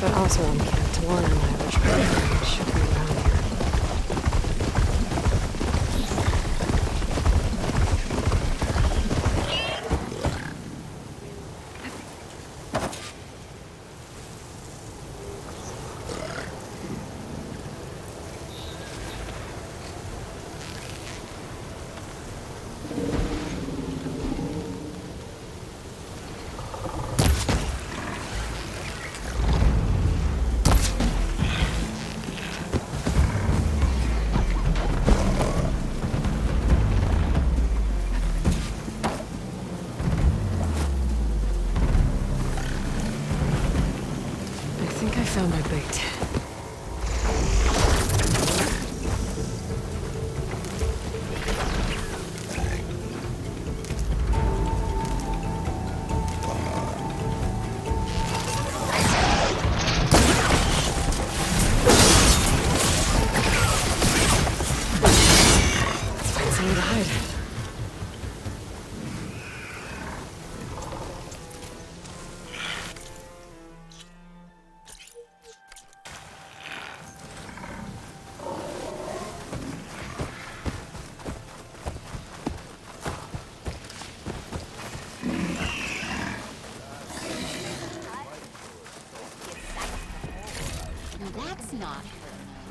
but also on camp to learn which program should be around here. I found my bait. Let's find somewhere to hide. That's not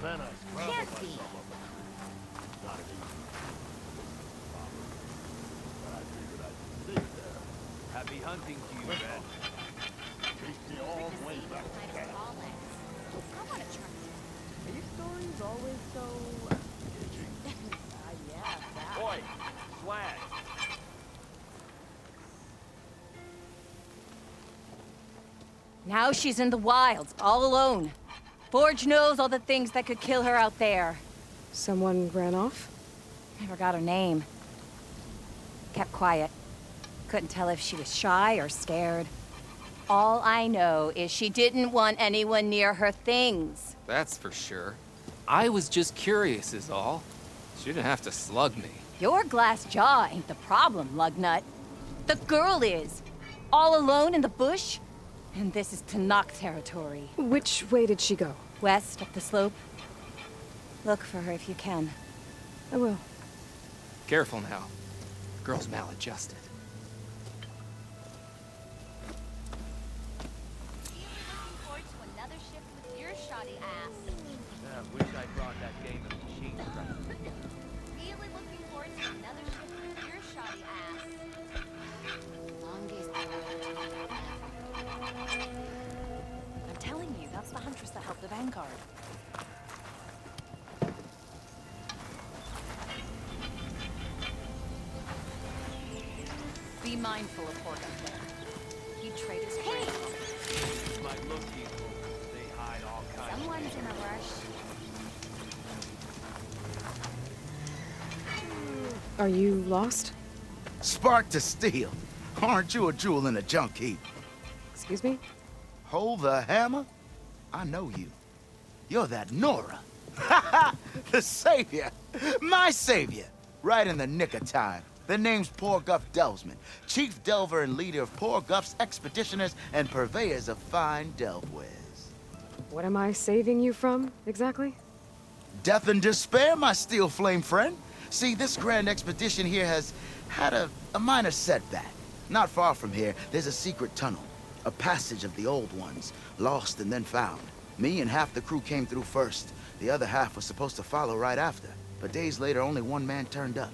her. Can't be. Happy hunting to you, Ben. Are your stories always so... yeah, that. Boy, swag. Now she's in the wilds, all alone. Forge knows all the things that could kill her out there. Someone ran off? Never got her name. Kept quiet. Couldn't tell if she was shy or scared. All I know is she didn't want anyone near her things. That's for sure. I was just curious is all. She didn't have to slug me. Your glass jaw ain't the problem, lugnut. The girl is. All alone in the bush. And this is Tanakh territory. Which way did she go? West, up the slope. Look for her if you can. I will. Careful now. Girl's maladjusted. Another shift with your shoddy ass. Yeah, wish I brought that game of machine strike. Really looking forward to another shift with your shoddy ass. Longest. I'm telling you, that's the huntress that helped the Vanguard. Be mindful of Hork up there. He'd trade his trails. Might look peaceful. They hide all kinds of Someone's in a rush. Are you lost? Spark to steel. Aren't you a jewel in a junk heap? Excuse me? Hold the hammer? I know you. You're that Nora. Ha ha! The savior! My savior! Right in the nick of time. The name's Poor Guff Delvesman, chief delver and leader of Poor Guff's expeditioners and purveyors of fine delvewares. What am I saving you from, exactly? Death and despair, my steel flame friend. See, this grand expedition here has had a minor setback. Not far from here, there's a secret tunnel. A passage of the old ones, lost and then found. Me and half the crew came through first. The other half was supposed to follow right after. But days later, only one man turned up.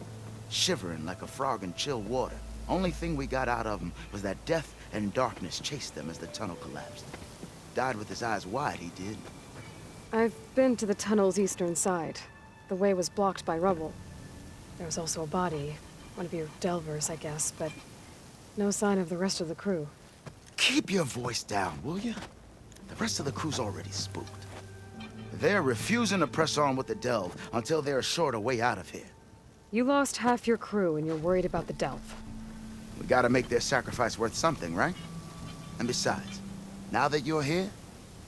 Shivering like a frog in chill water. Only thing we got out of him was that death and darkness chased them as the tunnel collapsed. Died with his eyes wide, he did. I've been to the tunnel's eastern side. The way was blocked by rubble. There was also a body. One of your delvers, I guess, but no sign of the rest of the crew. Keep your voice down, will you? The rest of the crew's already spooked. They're refusing to press on with the delve until they're assured a way out of here. You lost half your crew and you're worried about the delve. We gotta make their sacrifice worth something, right? And besides, now that you're here,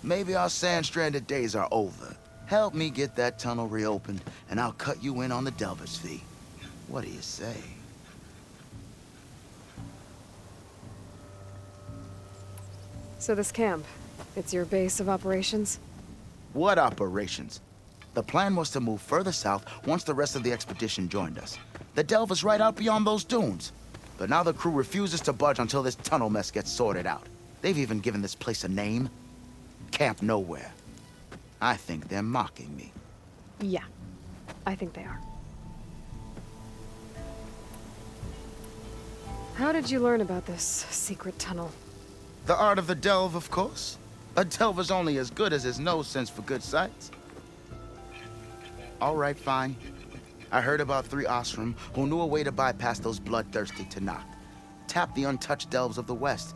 maybe our sand-stranded days are over. Help me get that tunnel reopened, and I'll cut you in on the delver's fee. What do you say? So this camp, It's your base of operations? What operations? The plan was to move further south once the rest of the expedition joined us. The delve is right out beyond those dunes. But now the crew refuses to budge until this tunnel mess gets sorted out. They've even given this place a name. Camp Nowhere. I think they're mocking me. Yeah, I think they are. How did you learn about this secret tunnel? The art of the delve, of course. A delver's only as good as his nose sense for good sights. All right, fine. I heard about 3 Osram who knew a way to bypass those bloodthirsty Tanakh. Tap the untouched delves of the West.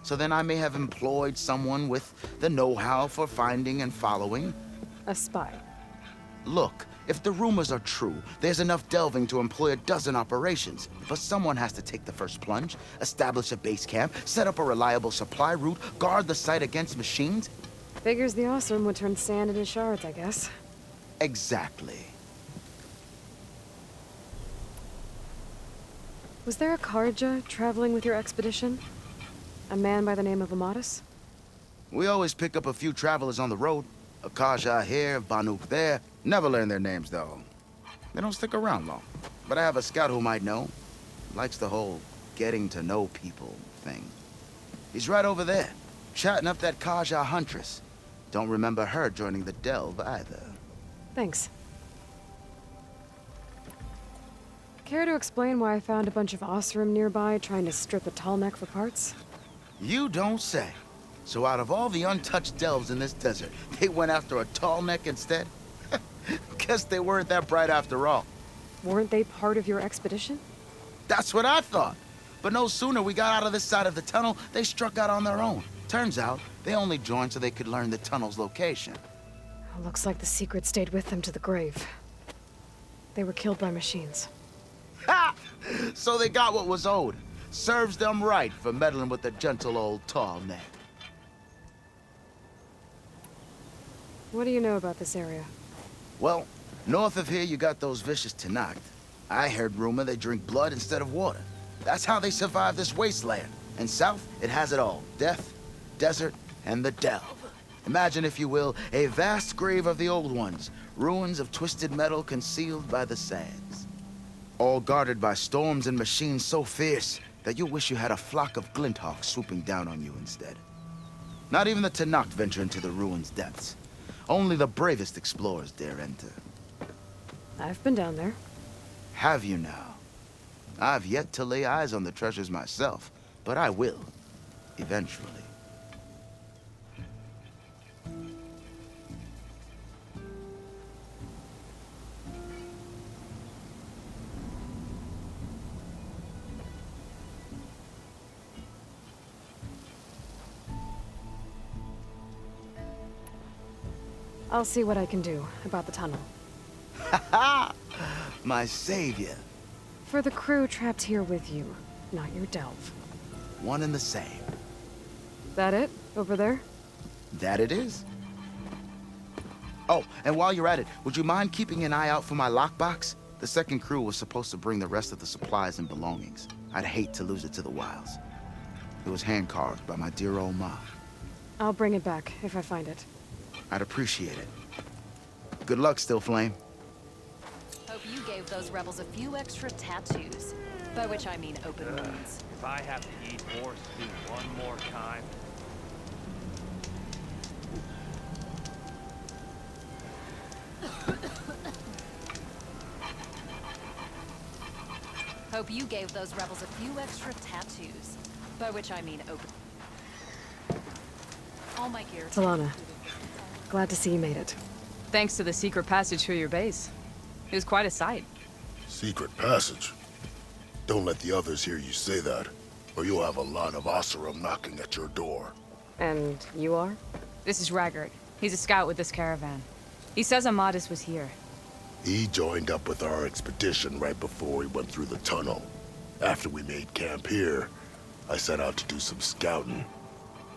So then I may have employed someone with the know-how for finding and following. A spy. Look, if the rumors are true, there's enough delving to employ a dozen operations. But someone has to take the first plunge, establish a base camp, set up a reliable supply route, guard the site against machines. Figures the Osram would turn sand into shards, I guess. Exactly. Was there a Karja traveling with your expedition? A man by the name of Amatus? We always pick up a few travelers on the road. A Kaja here, Banuk there. Never learn their names, though. They don't stick around long. But I have a scout who might know. Likes the whole getting to know people thing. He's right over there, chatting up that Kaja huntress. Don't remember her joining the delve either. Thanks. Care to explain why I found a bunch of Osram nearby trying to strip a tall neck for parts? You don't say. So out of all the untouched delves in this desert, they went after a tall neck instead? Guess they weren't that bright after all. Weren't they part of your expedition? That's what I thought. But no sooner we got out of this side of the tunnel, they struck out on their own. Turns out, they only joined so they could learn the tunnel's location. Looks like the secret stayed with them to the grave. They were killed by machines. Ha! So they got what was owed. Serves them right for meddling with the gentle old tall neck. What do you know about this area? Well, north of here you got those vicious Tanakh. I heard rumor they drink blood instead of water. That's how they survive this wasteland. And south, it has it all. Death, desert, and the delve. Imagine, if you will, a vast grave of the old ones. Ruins of twisted metal concealed by the sands. All guarded by storms and machines so fierce that you wish you had a flock of glinthawks swooping down on you instead. Not even the Tanakh venture into the ruins' depths. Only the bravest explorers dare enter. I've been down there. Have you now? I've yet to lay eyes on the treasures myself, but I will, eventually. I'll see what I can do about the tunnel. Ha! My savior. For the crew trapped here with you, not your delve. One and the same. That it? Over there? That it is. Oh, and while you're at it, would you mind keeping an eye out for my lockbox? The second crew was supposed to bring the rest of the supplies and belongings. I'd hate to lose it to the wilds. It was hand-carved by my dear old ma. I'll bring it back if I find it. I'd appreciate it. Good luck, Still Flame. Hope you gave those rebels a few extra tattoos. By which I mean open wounds. If I have to eat more stew one more time. Hope you gave those rebels a few extra tattoos. By which I mean open. All my gear. Talana, glad to see you made it. Thanks to the secret passage through your base. It was quite a sight. Secret passage? Don't let the others hear you say that, or you'll have a lot of Oseram knocking at your door. And you are? This is Raggart. He's a scout with this caravan. He says Amatis was here. He joined up with our expedition right before we went through the tunnel. After we made camp here, I set out to do some scouting.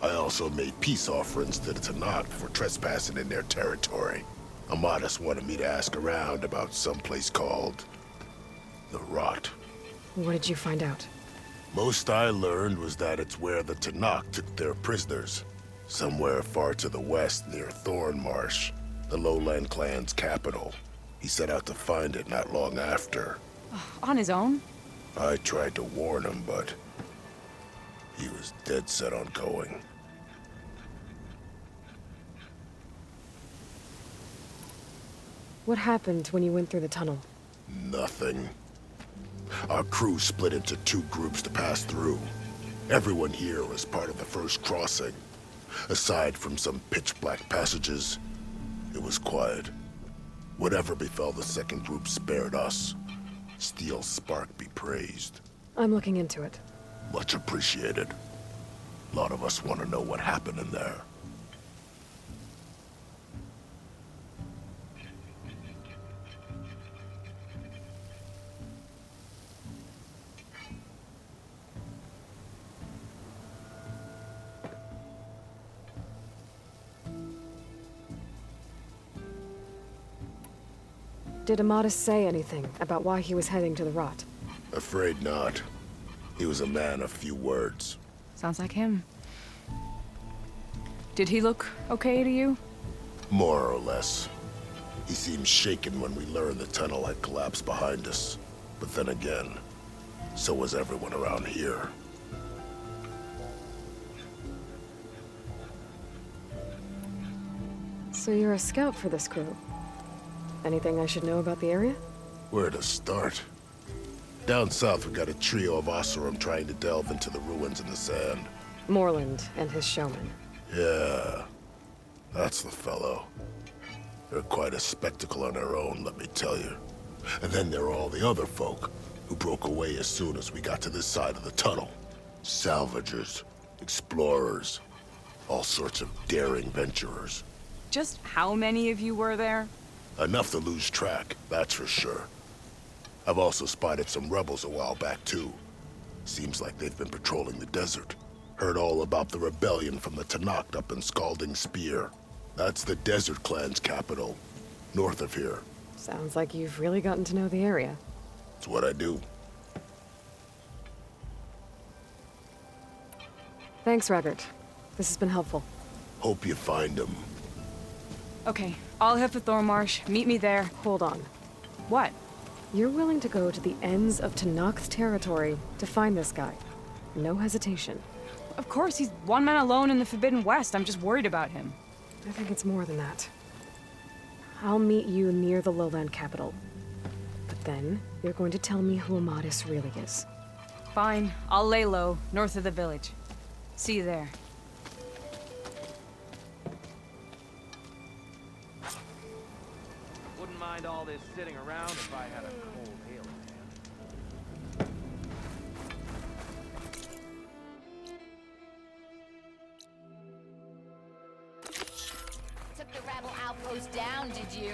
I also made peace offerings to the Tanakh for trespassing in their territory. Amatis wanted me to ask around about some place called the Rot. What did you find out? Most I learned was that it's where the Tanakh took their prisoners. Somewhere far to the west near Thornmarsh, the Lowland clan's capital. He set out to find it not long after. On his own? I tried to warn him, but he was dead set on going. What happened when you went through the tunnel? Nothing. Our crew split into two groups to pass through. Everyone here was part of the first crossing. Aside from some pitch-black passages, it was quiet. Whatever befell the second group spared us. Steel Spark be praised. I'm looking into it. Much appreciated. A lot of us want to know what happened in there. Did Amadis say anything about why he was heading to the rot? Afraid not. He was a man of few words. Sounds like him. Did he look okay to you? More or less. He seemed shaken when we learned the tunnel had collapsed behind us. But then again, so was everyone around here. So you're a scout for this crew? Anything I should know about the area? Where to start? Down south, we got a trio of Oseram trying to delve into the ruins in the sand. Moreland and his showman. Yeah, that's the fellow. They're quite a spectacle on their own, let me tell you. And then there are all the other folk, who broke away as soon as we got to this side of the tunnel. Salvagers, explorers, all sorts of daring venturers. Just how many of you were there? Enough to lose track, that's for sure. I've also spotted some rebels a while back, too. Seems like they've been patrolling the desert. Heard all about the rebellion from the Tanakh up in Scalding Spear. That's the Desert Clan's capital, north of here. Sounds like you've really gotten to know the area. It's what I do. Thanks, Raggart. This has been helpful. Hope you find him. Okay, I'll head for Thornmarsh. Meet me there. Hold on. What? You're willing to go to the ends of Tanakh's territory to find this guy. No hesitation. Of course, he's one man alone in the Forbidden West. I'm just worried about him. I think it's more than that. I'll meet you near the lowland capital. But then, you're going to tell me who Amadis really is. Fine, I'll lay low, north of the village. See you there. Wouldn't mind all this sitting around if I had a cold hail in hand. Took the rebel outpost down, did you?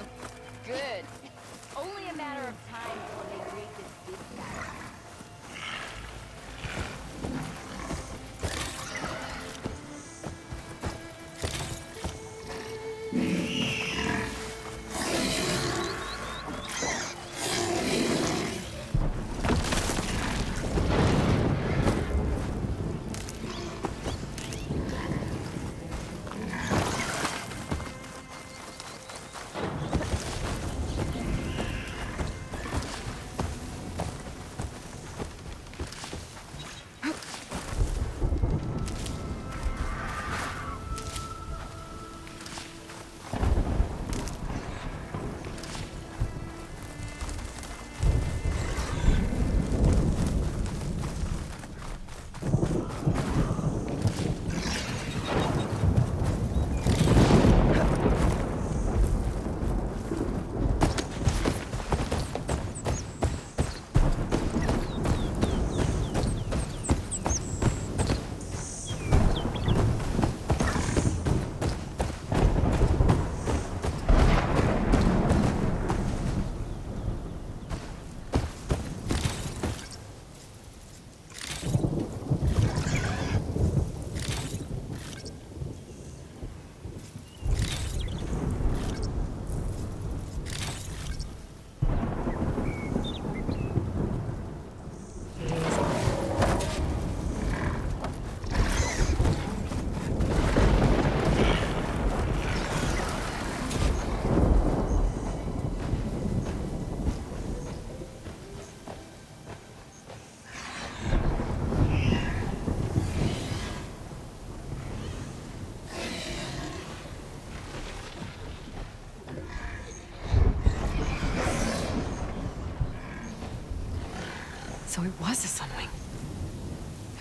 Good. Only a matter of time before they raid this big guy. So it was a Sunwing.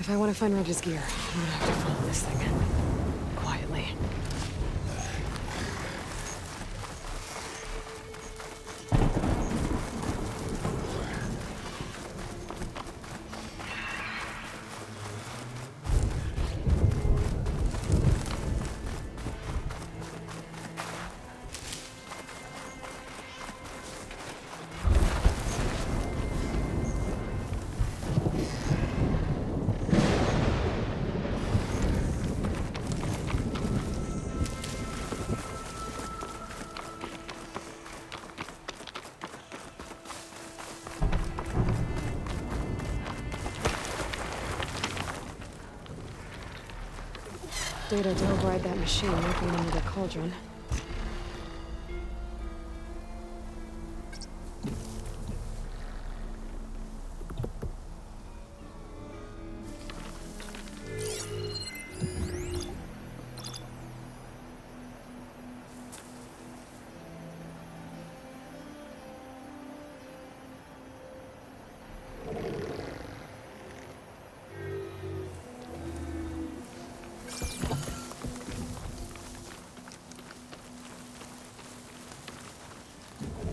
If I want to find Roger's gear, I'm gonna have to follow this thing. Quietly. Data to override that machine, opening another cauldron.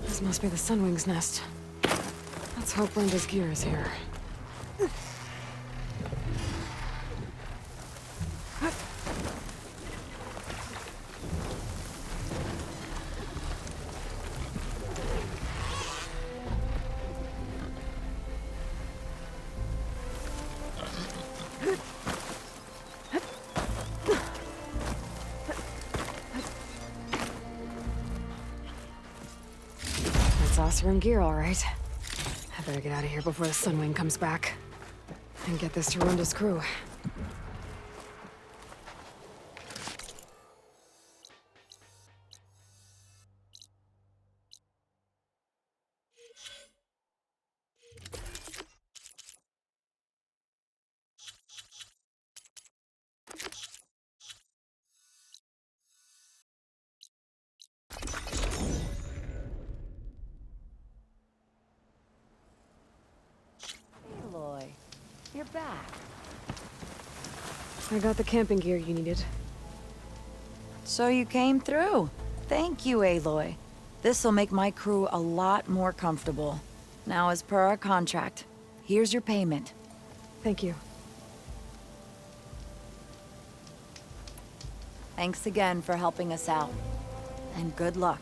This must be the Sunwing's nest. Let's hope Brenda's gear is here. Saucer and gear, all right. I better get out of here before the Sunwing comes back. And get this to Ronda's crew. Aloy, you're back. I got the camping gear you needed. So you came through. Thank you, Aloy. This'll make my crew a lot more comfortable. Now, as per our contract, here's your payment. Thank you. Thanks again for helping us out. And good luck.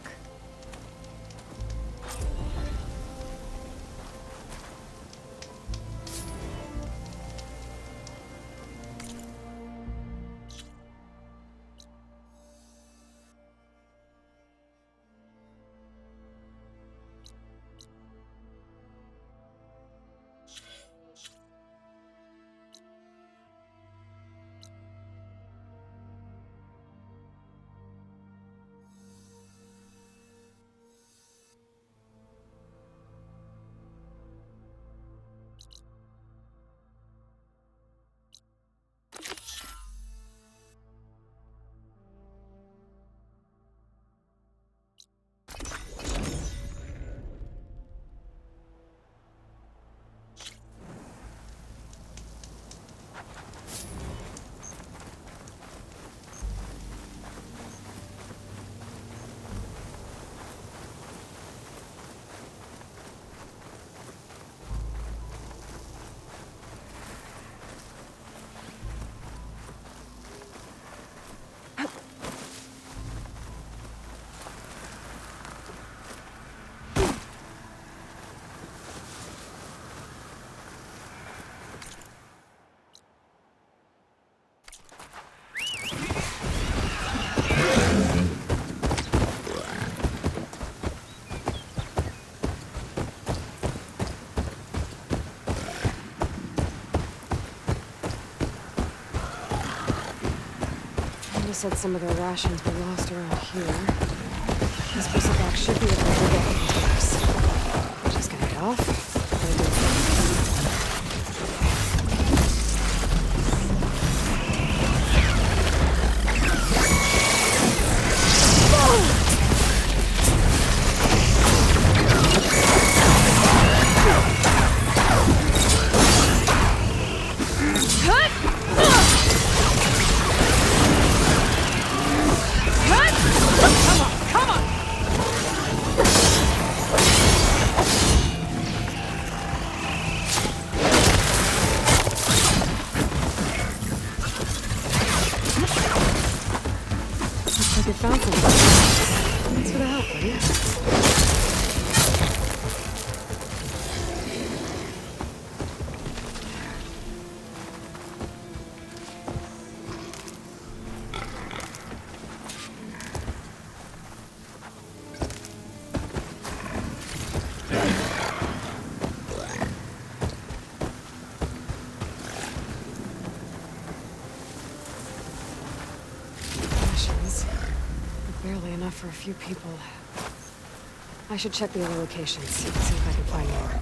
Said some of their rations were lost around here. This Bristleback should be able to get the containers. Just gonna get off. Looks like it found something. Thanks for the help, buddy. Rations. Barely enough for a few people. I should check the other locations, see if I can find more.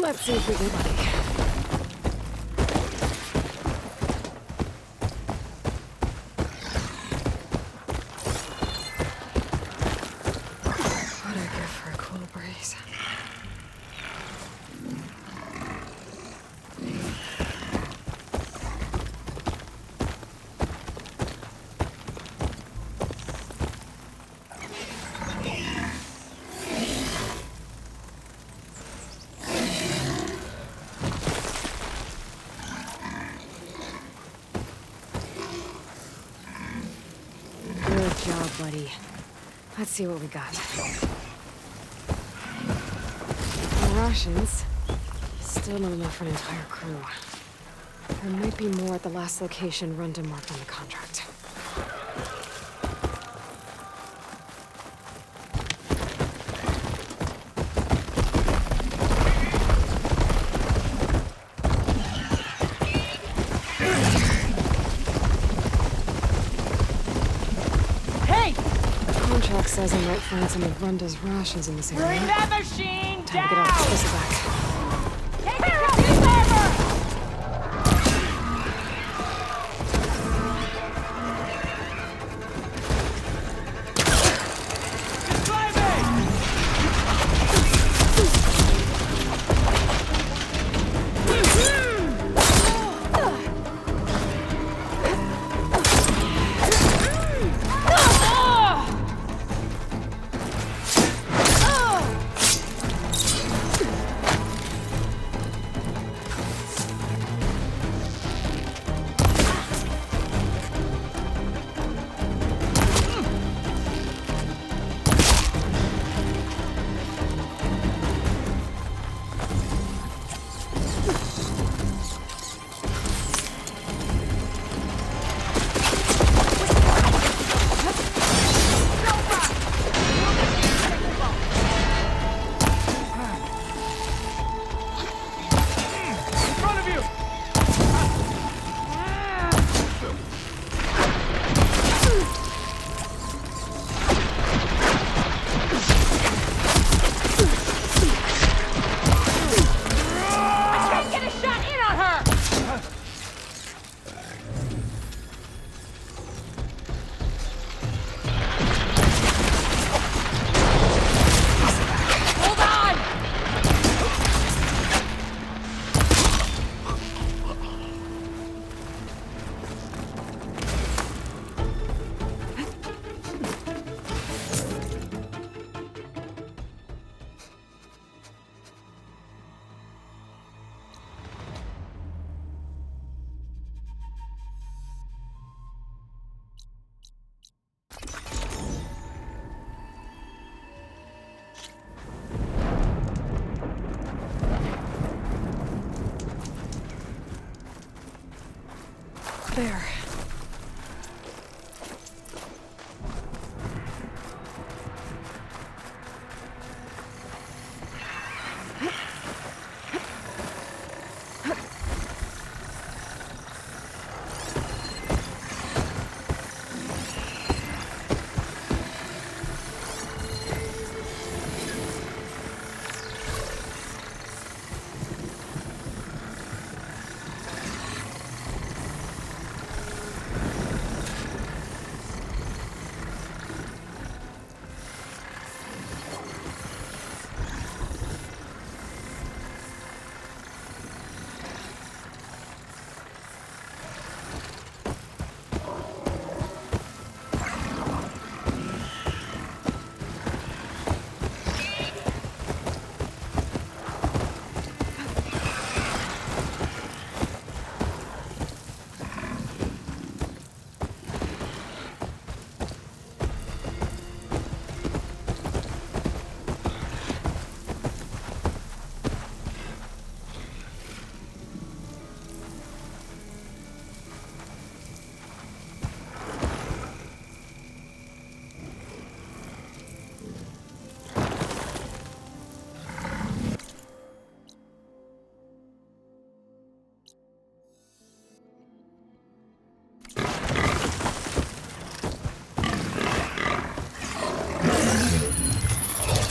Let's see if we can buddy. What'd I give for a cool breeze? Good job, buddy. Let's see what we got. More rations. Still not enough for an entire crew. There might be more at the last location Rundum marked on the contract. Contract says I might find some of Runda's rations in this area. Bring that machine Time to get off the Bristleback. Take it out, you driver! There.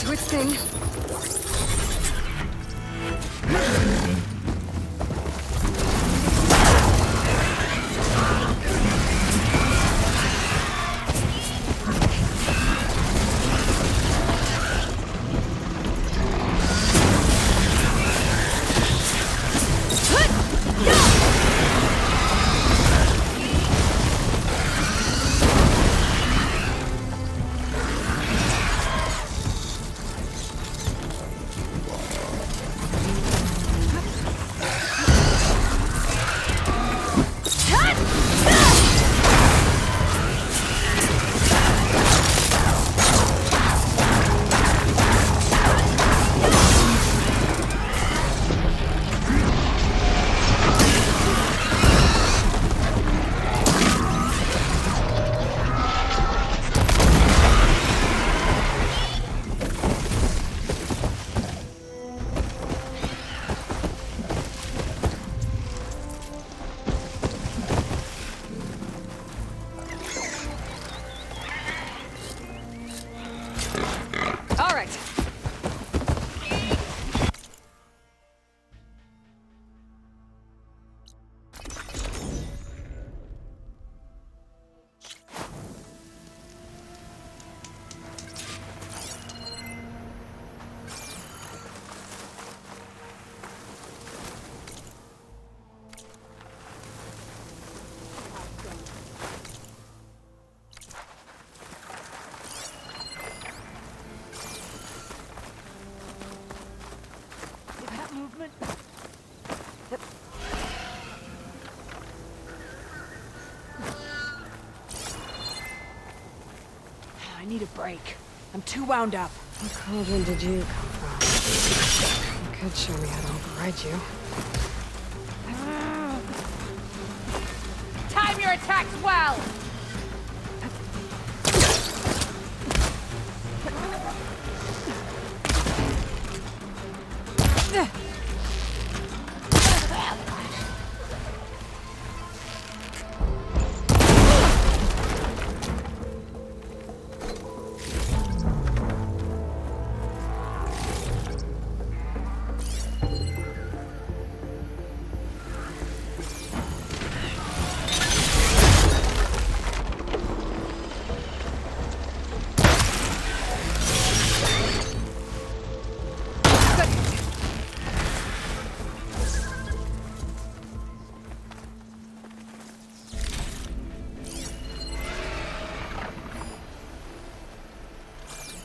Do its thing. All right. I need a break. I'm too wound up. What cauldron did you come from? You could show me how to override you. Time your attacks well!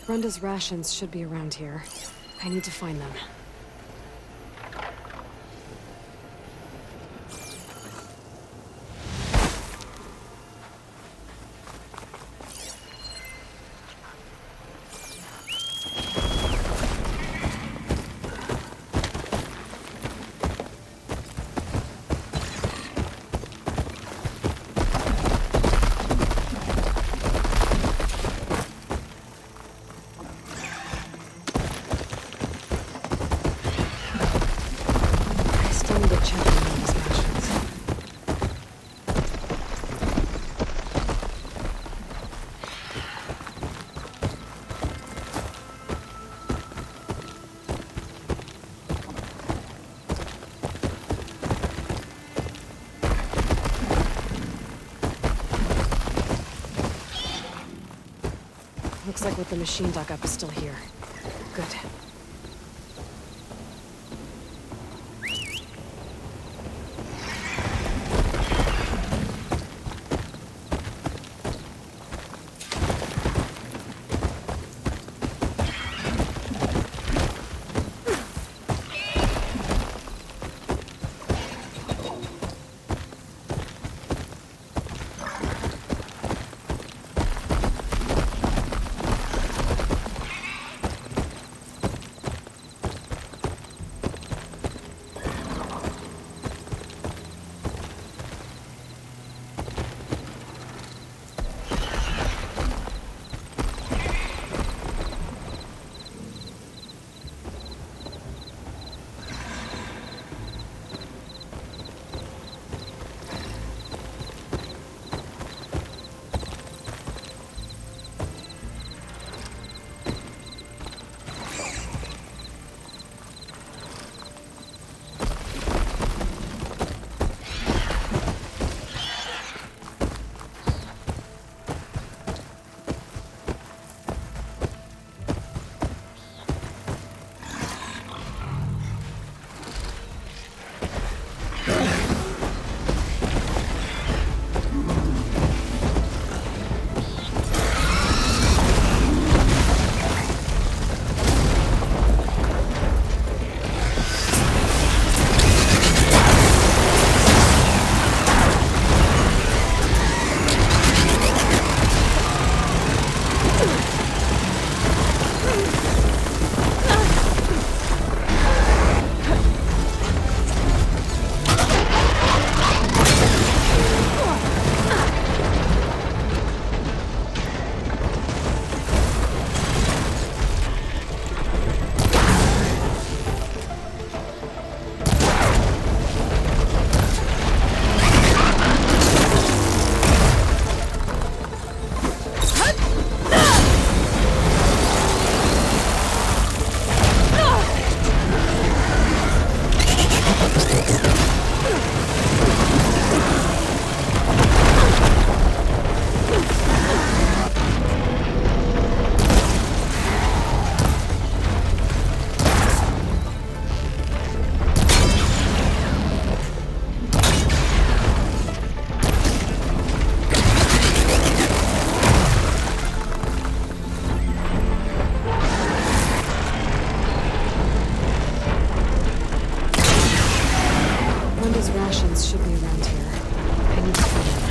Brenda's rations should be around here. I need to find them. Looks like what the machine dug up is still here. Good. Rations should be around here. I need to find them.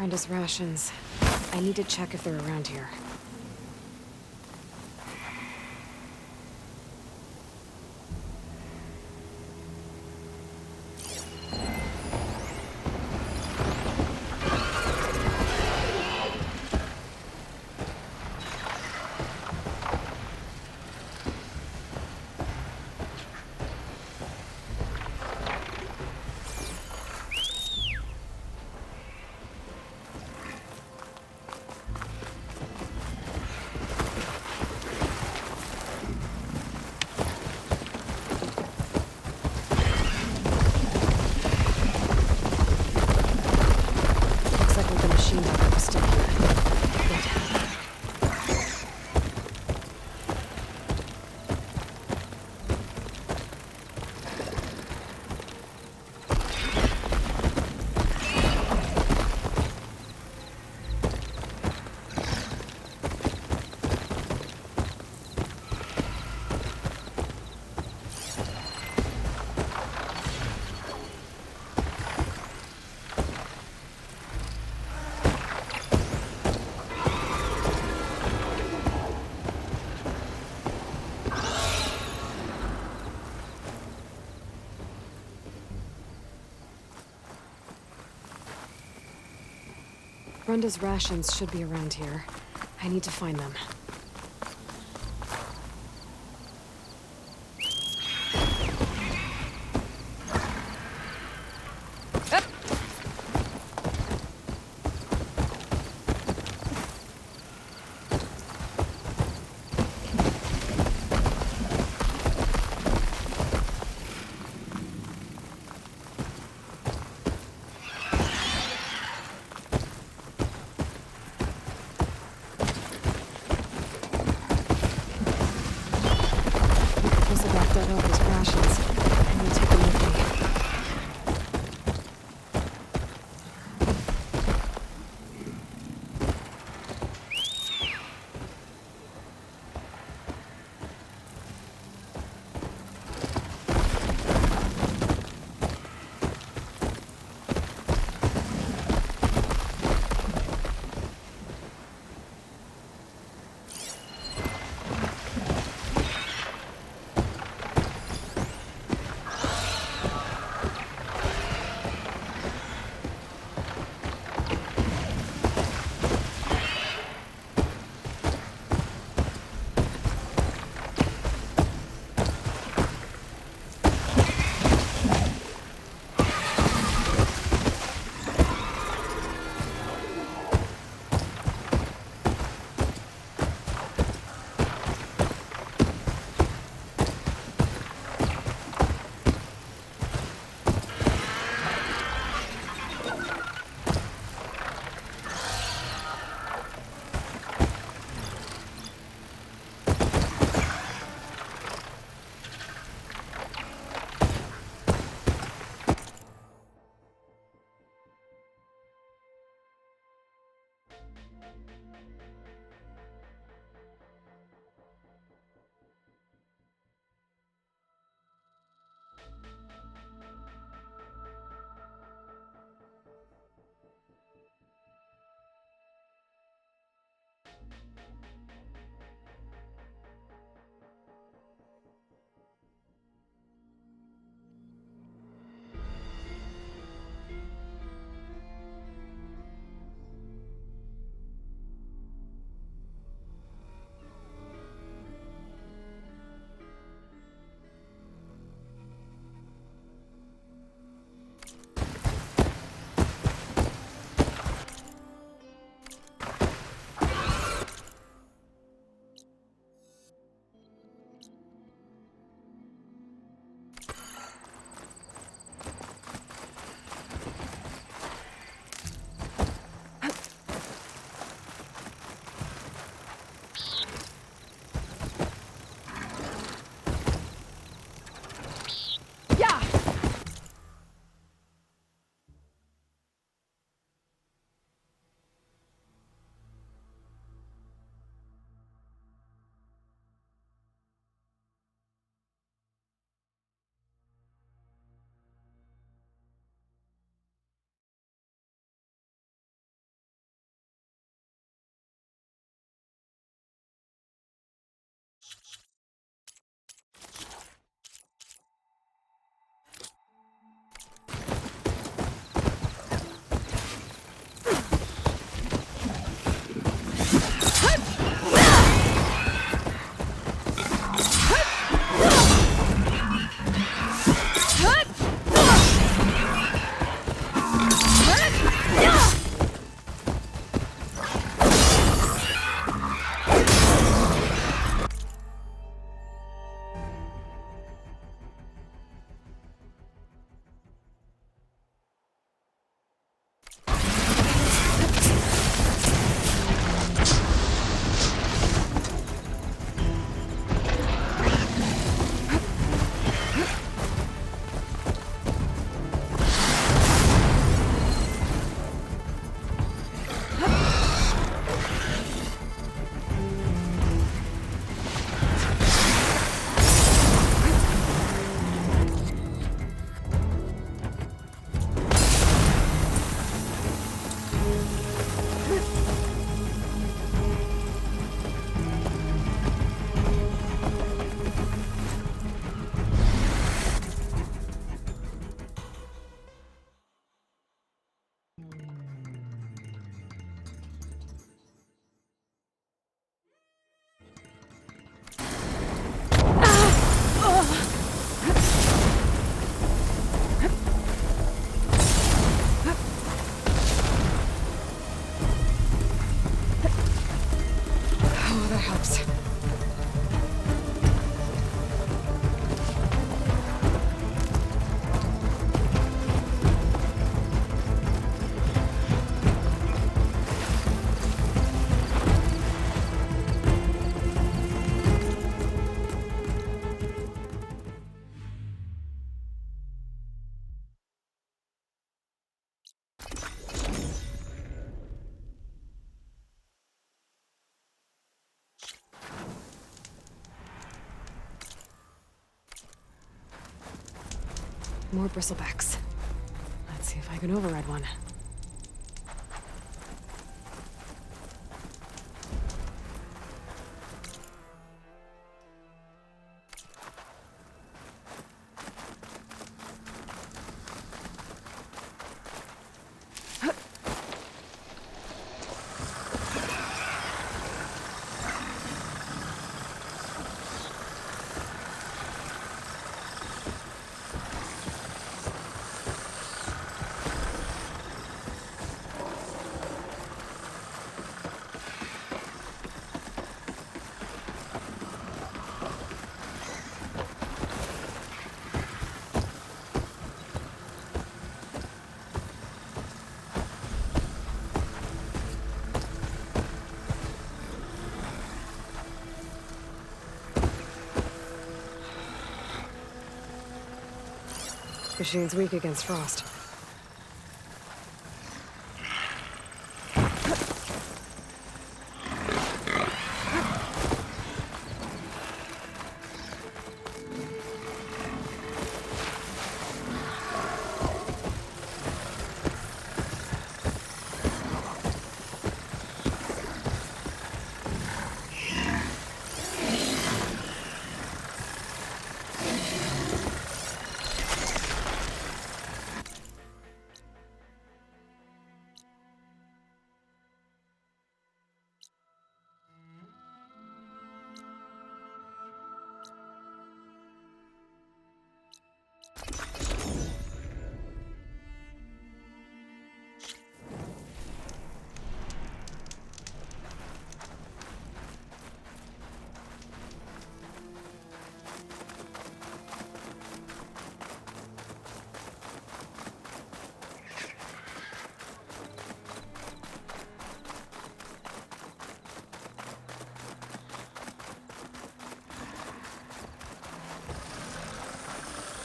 Brenda's rations. I need to check if they're around here. Brenda's rations should be around here. I need to find them. Bristleback dug out his rations. I'm gonna take them with me. More bristlebacks. Let's see if I can override one. Machine's weak against frost.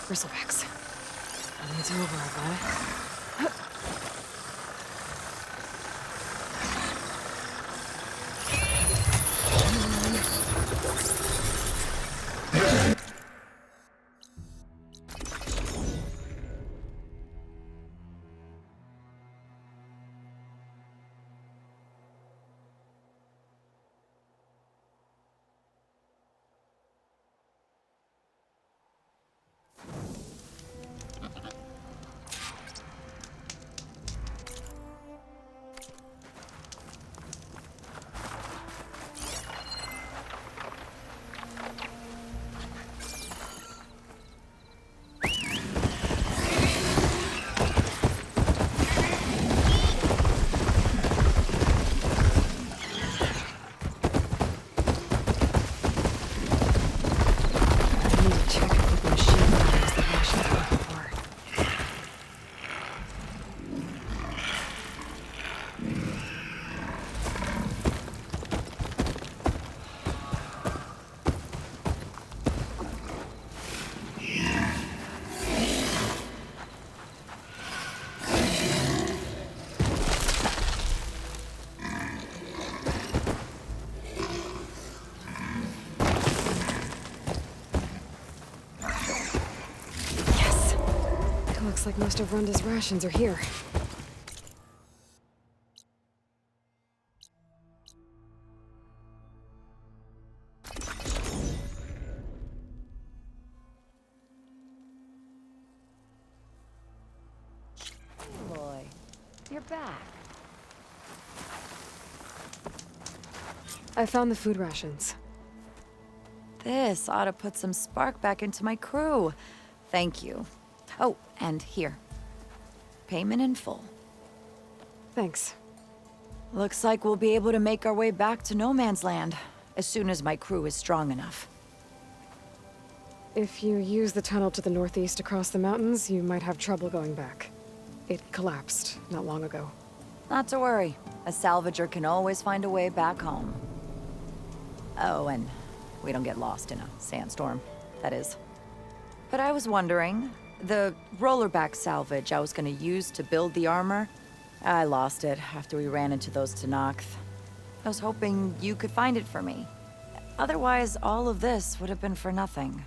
Bristlebacks. I need to override that. Looks like most of Runda's rations are here. Boy, you're back. I found the food rations. This ought to put some spark back into my crew. Thank you. Oh, and here. Payment in full. Thanks. Looks like we'll be able to make our way back to No Man's Land as soon as my crew is strong enough. If you use the tunnel to the northeast across the mountains, you might have trouble going back. It collapsed not long ago. Not to worry. A salvager can always find a way back home. Oh, and we don't get lost in a sandstorm, that is. But I was wondering, the rollerback salvage I was gonna use to build the armor, I lost it after we ran into those Tenakth. I was hoping you could find it for me. Otherwise, all of this would have been for nothing.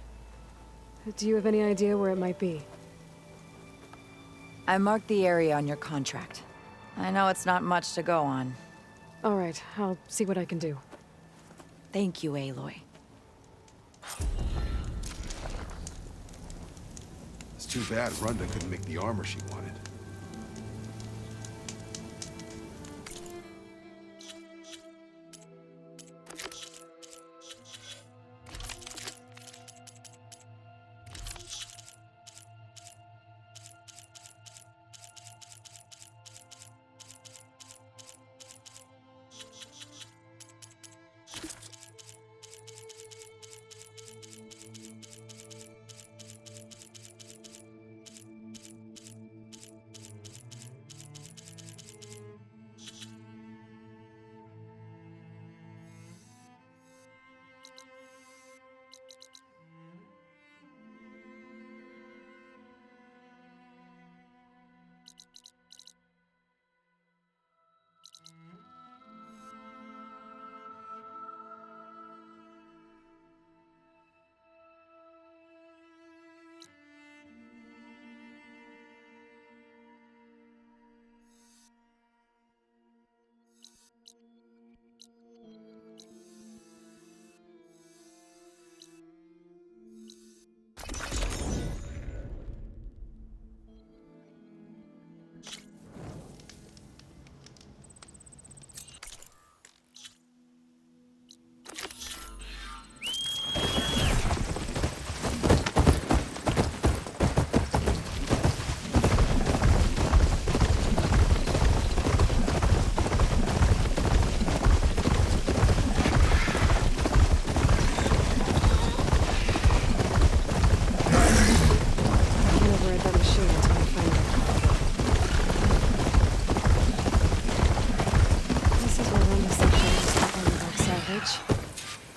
Do you have any idea where it might be? I marked the area on your contract. I know it's not much to go on. All right, I'll see what I can do. Thank you, Aloy. It's too bad Runda couldn't make the armor she wanted.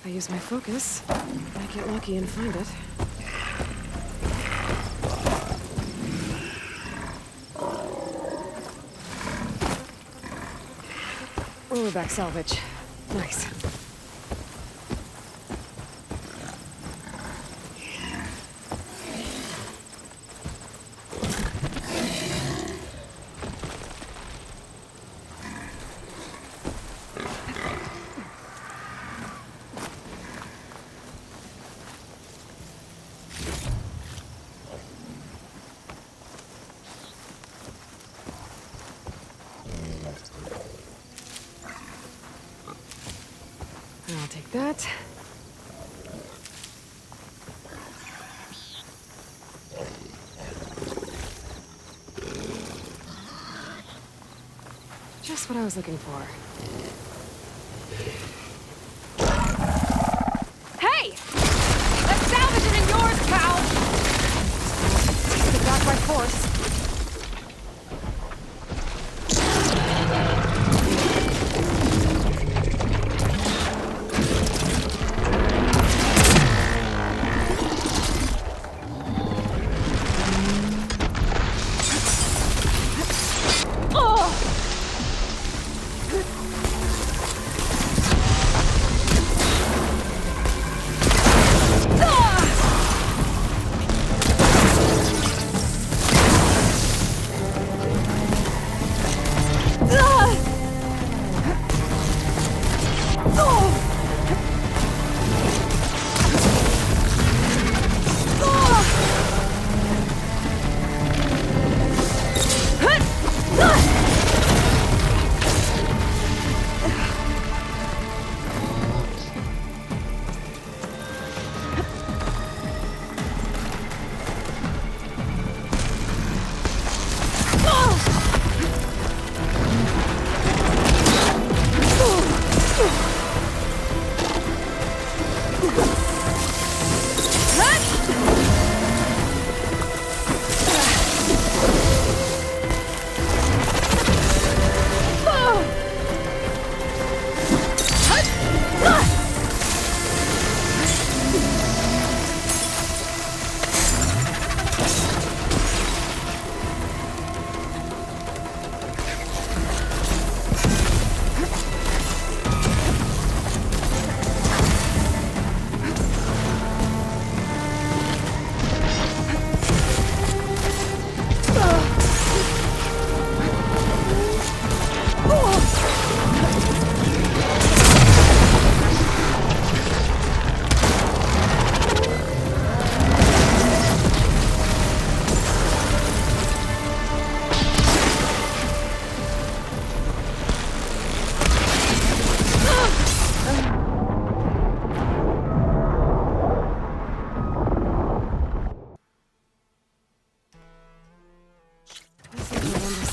I use my focus, I get lucky and find it. Bristleback salvage. Nice. I'll take that. Just what I was looking for. Hey! That salvage isn't yours, pal! Take it back by force.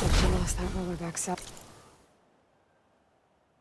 Looks like she lost that rollerback cell.